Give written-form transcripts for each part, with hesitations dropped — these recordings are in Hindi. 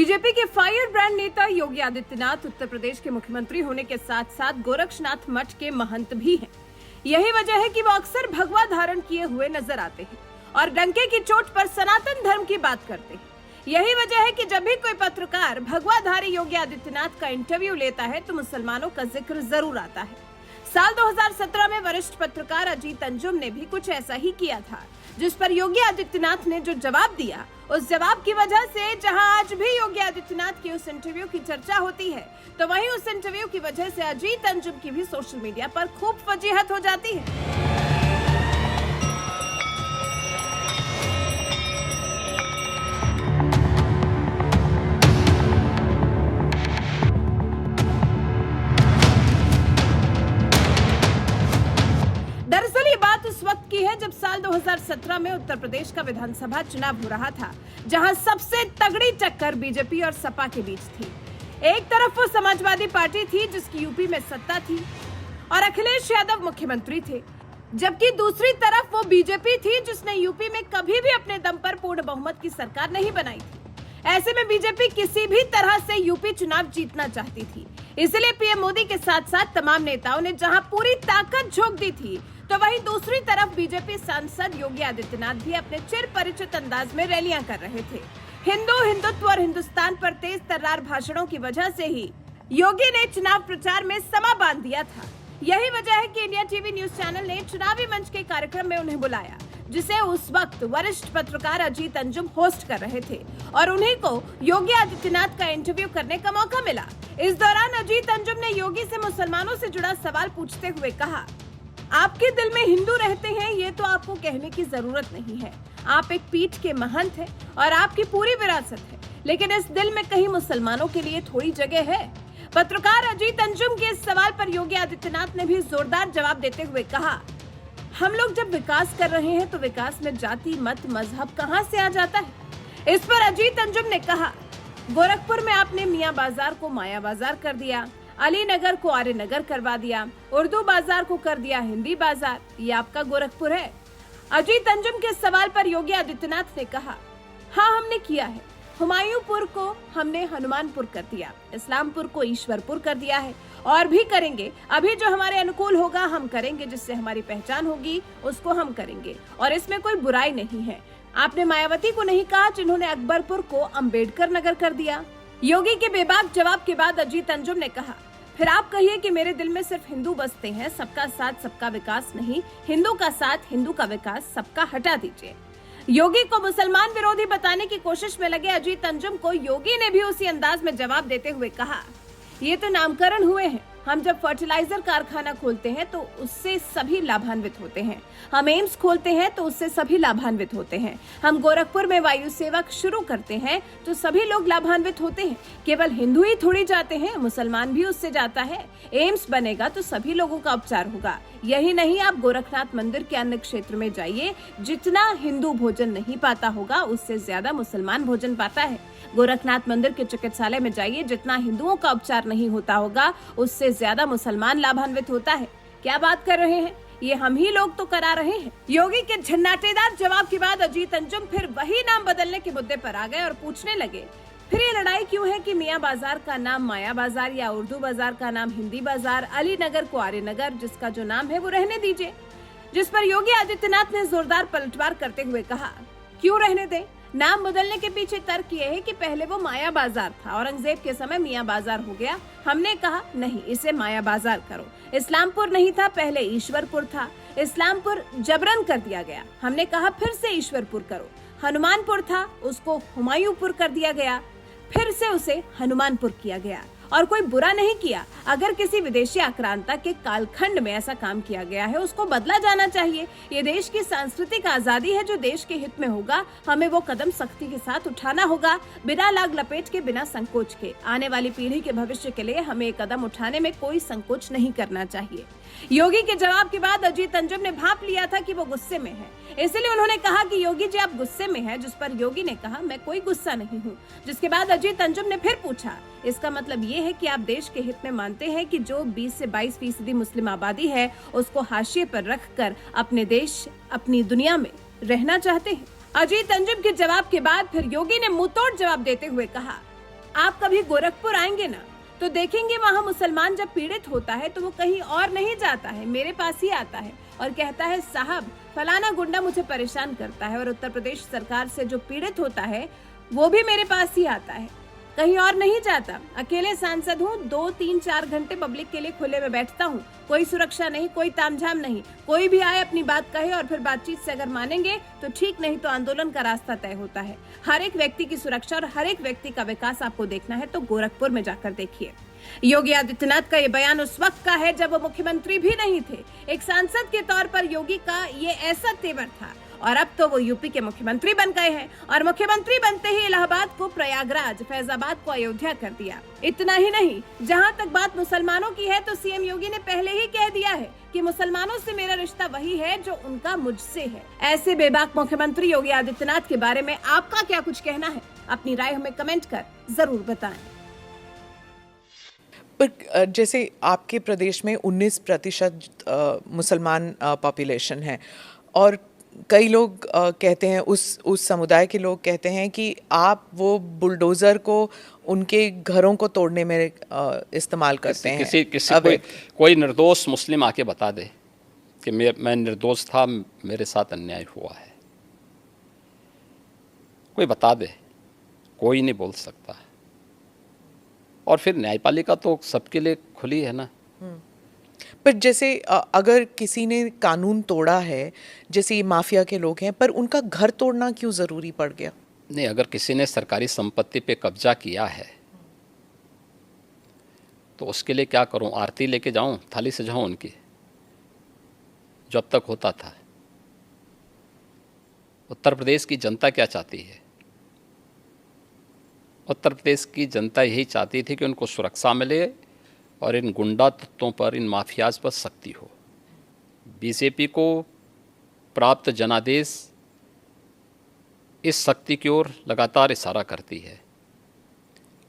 बीजेपी के फायर ब्रांड नेता योगी आदित्यनाथ उत्तर प्रदेश के मुख्यमंत्री होने के साथ साथ गोरक्षनाथ मठ के महंत भी हैं। यही वजह है कि वो अक्सर भगवा धारण किए हुए नजर आते हैं और डंके की चोट पर सनातन धर्म की बात करते हैं। यही वजह है कि जब भी कोई पत्रकार भगवाधारी योगी आदित्यनाथ का इंटरव्यू लेता है तो मुसलमानों का जिक्र जरूर आता है। साल 2017 में वरिष्ठ पत्रकार अजीत अंजुम ने भी कुछ ऐसा ही किया था, जिस पर योगी आदित्यनाथ ने जो जवाब दिया, उस जवाब की वजह से जहां आज भी योगी आदित्यनाथ की उस इंटरव्यू की चर्चा होती है, तो वहीं उस इंटरव्यू की वजह से अजीत अंजुम की भी सोशल मीडिया पर खूब फजीहत हो जाती है। दरअसल ये बात उस वक्त की है जब साल 2017 में उत्तर प्रदेश का विधानसभा चुनाव हो रहा था, जहां सबसे तगड़ी टक्कर बीजेपी और सपा के बीच थी। एक तरफ वो समाजवादी पार्टी थी जिसकी यूपी में सत्ता थी और अखिलेश यादव मुख्यमंत्री थे, जबकि दूसरी तरफ वो बीजेपी थी जिसने यूपी में कभी भी अपने दम पर पूर्ण बहुमत की सरकार नहीं बनाई थी। ऐसे में बीजेपी किसी भी तरह से यूपी चुनाव जीतना चाहती थी। इसलिए पीएम मोदी के साथ साथ तमाम नेताओं ने जहां पूरी ताकत झोंक दी थी, तो वहीं दूसरी तरफ बीजेपी सांसद योगी आदित्यनाथ भी अपने चिर परिचित अंदाज में रैलियां कर रहे थे। हिंदुत्व और हिंदुस्तान पर तेज तर्रार भाषणों की वजह से ही योगी ने चुनाव प्रचार में समा बांध दिया था। यही वजह है कि इंडिया टीवी न्यूज चैनल ने चुनावी मंच के कार्यक्रम में उन्हें बुलाया, जिसे उस वक्त वरिष्ठ पत्रकार अजीत अंजुम होस्ट कर रहे थे और उन्हीं को योगी आदित्यनाथ का इंटरव्यू करने का मौका मिला। इस दौरान अजीत अंजुम ने योगी से मुसलमानों से जुड़ा सवाल पूछते हुए कहा, आपके दिल में हिंदू रहते हैं, ये तो आपको कहने की जरूरत नहीं है। आप एक पीठ के महंत हैं और आपकी पूरी विरासत है, लेकिन इस दिल में कहीं मुसलमानों के लिए थोड़ी जगह है। पत्रकार अजीत अंजुम के इस सवाल पर योगी आदित्यनाथ ने भी जोरदार जवाब देते हुए कहा, हम लोग जब विकास कर रहे हैं तो विकास में जाति मत मजहब कहां से आ जाता है। इस पर अजीत अंजुम ने कहा, गोरखपुर में आपने मियां बाजार को माया बाजार कर दिया, अली नगर को आर्य नगर करवा दिया, उर्दू बाजार को कर दिया हिंदी बाजार, ये आपका गोरखपुर है। अजीत अंजुम के सवाल पर योगी आदित्यनाथ ने कहा, हाँ हमने किया है। हुमायूंपुर को हमने हनुमानपुर कर दिया, इस्लामपुर को ईश्वरपुर कर दिया है और भी करेंगे। अभी जो हमारे अनुकूल होगा हम करेंगे, जिससे हमारी पहचान होगी उसको हम करेंगे और इसमें कोई बुराई नहीं है। आपने मायावती को नहीं कहा जिन्होंने अकबरपुर को अंबेडकर नगर कर दिया। योगी के बेबाक जवाब के बाद अजीत अंजुम ने कहा, फिर आप कहिए कि मेरे दिल में सिर्फ हिंदू बसते हैं, सबका साथ सबका विकास नहीं, हिंदू का साथ हिंदू का विकास, सबका हटा दीजिए। योगी को मुसलमान विरोधी बताने की कोशिश में लगे अजीत अंजुम को योगी ने भी उसी अंदाज में जवाब देते हुए कहा, ये तो नामकरण हुए हैं। हम जब फर्टिलाइजर कारखाना खोलते हैं तो उससे सभी लाभान्वित होते हैं, हम एम्स खोलते हैं तो उससे सभी लाभान्वित होते हैं, हम गोरखपुर में वायु सेवा शुरू करते हैं तो सभी लोग लाभान्वित होते हैं। केवल हिंदू ही थोड़ी जाते हैं, मुसलमान भी उससे जाता है। एम्स बनेगा तो सभी लोगों का उपचार होगा। यही नहीं, आप गोरखनाथ मंदिर के अन्य क्षेत्र में जाइए, जितना हिंदू भोजन नहीं पाता होगा उससे ज्यादा मुसलमान भोजन पाता है। गोरखनाथ मंदिर के चिकित्सालय में जाइए, जितना हिंदुओं का उपचार नहीं होता होगा उससे ज्यादा मुसलमान लाभान्वित होता है। क्या बात कर रहे हैं, ये हम ही लोग तो करा रहे हैं। योगी के झन्नाटेदार जवाब के बाद अजीत अंजुम फिर वही नाम बदलने के मुद्दे पर आ गए और पूछने लगे, फिर ये लड़ाई क्यों है कि मियां बाजार का नाम माया बाजार या उर्दू बाजार का नाम हिंदी बाजार, अली नगर को आर्य नगर, जिसका जो नाम है वो रहने दीजिए। जिस पर योगी आदित्यनाथ ने जोरदार पलटवार करते हुए कहा, क्यों रहने दें, नाम बदलने के पीछे तर्क ये है कि पहले वो माया बाजार था, औरंगजेब के समय मियां बाजार हो गया। हमने कहा नहीं, इसे माया बाजार करो। इस्लामपुर नहीं था, पहले ईश्वरपुर था, इस्लामपुर जबरन कर दिया गया। हमने कहा फिर से ईश्वरपुर करो। हनुमानपुर था, उसको हुमायूंपुर कर दिया गया, फिर से उसे हनुमानपुर किया गया। और कोई बुरा नहीं किया। अगर किसी विदेशी आक्रांता के कालखंड में ऐसा काम किया गया है, उसको बदला जाना चाहिए। ये देश की सांस्कृतिक आजादी है जो देश के हित में होगा, हमें वो कदम सख्ती के साथ उठाना होगा, बिना लाग लपेट के, बिना संकोच के। आने वाली पीढ़ी के भविष्य के लिए हमें कदम उठाने में कोई संकोच नहीं करना चाहिए। योगी के जवाब के बाद अजीत अंजुम ने भांप लिया था कि वो गुस्से में है, इसलिए उन्होंने कहा कि योगी जी आप गुस्से में हैं, जिस पर योगी ने कहा मैं कोई गुस्सा नहीं हूँ। जिसके बाद अजीत अंजुम ने फिर पूछा, इसका मतलब ये है कि आप देश के हित में मानते हैं कि जो 20 से 22% मुस्लिम आबादी है उसको हाशिए पर रखकर अपने देश, अपनी दुनिया में रहना चाहते हैं। अजीत अंजुम के जवाब के बाद फिर योगी ने मुंहतोड़ जवाब देते हुए कहा, आप कभी गोरखपुर आएंगे ना, तो देखेंगे वहाँ मुसलमान जब पीड़ित होता है तो वो कहीं और नहीं जाता है, मेरे पास ही आता है और कहता है साहब फलाना गुंडा मुझे परेशान करता है। और उत्तर प्रदेश सरकार से जो पीड़ित होता है वो भी मेरे पास ही आता है, कहीं और नहीं जाता। अकेले सांसद हूँ, 2-3-4 घंटे पब्लिक के लिए खुले में बैठता हूँ, कोई सुरक्षा नहीं, कोई तामझाम नहीं, कोई भी आए अपनी बात कहे और फिर बातचीत से अगर मानेंगे तो ठीक, नहीं तो आंदोलन का रास्ता तय होता है। हर एक व्यक्ति की सुरक्षा और हर एक व्यक्ति का विकास आपको देखना है तो गोरखपुर में जाकर देखिए। योगी आदित्यनाथ का ये बयान उस वक्त का है जब वो मुख्यमंत्री भी नहीं थे। एक सांसद के तौर पर योगी का ये ऐसा तेवर था और अब तो वो यूपी के मुख्यमंत्री बन गए हैं और मुख्यमंत्री बनते ही इलाहाबाद को प्रयागराज, फैजाबाद को अयोध्या कर दिया। इतना ही नहीं, जहां तक बात मुसलमानों की है तो सीएम योगी ने पहले ही कह दिया है कि मुसलमानों से मेरा रिश्ता वही है जो उनका मुझसे है। ऐसे बेबाक मुख्यमंत्री योगी आदित्यनाथ के बारे में आपका क्या कुछ कहना है? अपनी राय हमें कमेंट कर जरूर बताएं। पर जैसे आपके प्रदेश में 19% मुसलमान पॉपुलेशन है और कई लोग कहते हैं, उस समुदाय के लोग कहते हैं कि आप वो बुलडोज़र को उनके घरों को तोड़ने में इस्तेमाल करते हैं। कोई निर्दोष मुस्लिम आके बता दे कि मैं निर्दोष था, मेरे साथ अन्याय हुआ है, कोई बता दे, कोई नहीं बोल सकता। और फिर न्यायपालिका तो सबके लिए खुली है ना। पर जैसे अगर किसी ने कानून तोड़ा है, जैसे ये माफिया के लोग हैं, पर उनका घर तोड़ना क्यों ज़रूरी पड़ गया? नहीं, अगर किसी ने सरकारी संपत्ति पे कब्जा किया है तो उसके लिए क्या करूं? आरती लेके जाऊं, थाली सजाऊं उनकी, जो अब तक होता था। उत्तर प्रदेश की जनता क्या चाहती है? उत्तर प्रदेश की जनता यही चाहती थी कि उनको सुरक्षा मिले और इन गुंडा तत्वों पर, इन माफियाज पर सख्ती हो। बीजेपी को प्राप्त जनादेश इस सख्ती की ओर लगातार इशारा करती है,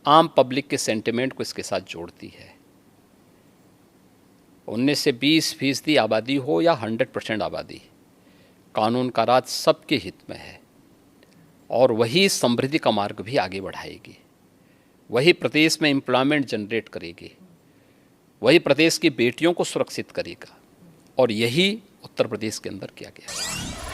आम पब्लिक के सेंटिमेंट को इसके साथ जोड़ती है। 19 से 20% आबादी हो या 100% आबादी, कानून का राज सबके हित में है और वही समृद्धि का मार्ग भी आगे बढ़ाएगी, वही प्रदेश में एम्प्लॉयमेंट जनरेट करेगी, वही प्रदेश की बेटियों को सुरक्षित करेगा और यही उत्तर प्रदेश के अंदर किया गया है।